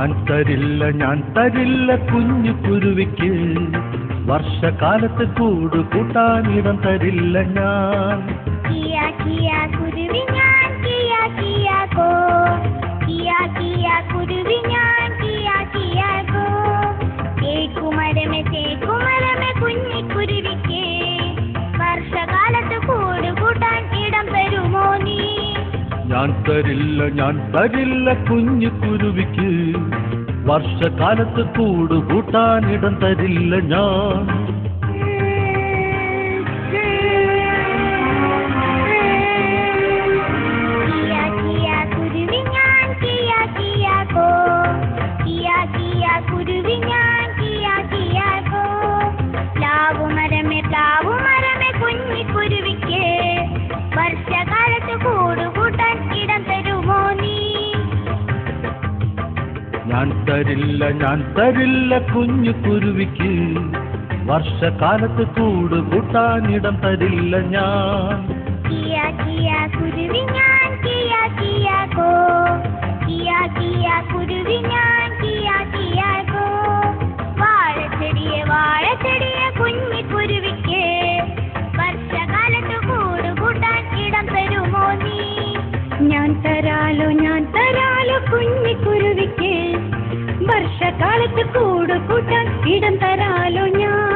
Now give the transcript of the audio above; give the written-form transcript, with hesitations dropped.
ഞാൻ തരില്ല കുഞ്ഞു കുരുവിക്ക്, വർഷകാലത്ത് കൂട് കൂട്ടാനിടം തരില്ല ഞാൻ. കിയാ കിയാ കുരുവി ഞാൻ കിയാ കിയാ കോ, കിയാ കിയാ കുരുവി ഞാൻ കിയാ കിയാ കോ. തേക്കുമരമേ കുഞ്ഞിക്കുരുവിക്ക്, വർഷകാലത്ത് കൂട് കൂട്ടാൻ ഇടം തരുമോ നീ? ഞാൻ തരില്ല കുഞ്ഞു കുരുവിക്ക്, വർഷകാലത്ത് കൂട് കൂട്ടാനിടം തരില്ല ഞാൻ. കിയാ കിയാ കുരുവി ഞാൻ കിയാ കിയാ കോ, കിയാ കിയാ കുരുവി ഞാൻ കിയാ കിയാ കോ. പ്ലാവുമരമേ കുഞ്ഞിക്കുരുവിക്ക്, വർഷകാലത്ത് കൂട് കൂട്ടാൻ ഇടം തരുമോ നീ? ഞാൻ തരില്ല കുഞ്ഞു കുരുവിക്ക്, വർഷകാലത്ത് കൂട് കൂട്ടാനിടം തരില്ല ഞാൻ. കിയാ കിയാ കുരുവി ഞാൻ കിയാ കിയാ കോ, കിയാ കിയാ കുരുവി ഞാൻ കിയാ കിയാ കോ. വാഴച്ചെടിയെ കുഞ്ഞിക്കുരുവിക്ക്, വർഷകാലത്ത് കൂട് കൂട്ടാൻ ഇടം തരുമോ നീ? ഞാൻ തരാലോ കുഞ്ഞിക്കുരുവിക്ക്, വർഷകാലത്ത് കൂട് കൂട്ടാൻ ഇടം തരാലോ ഞാൻ.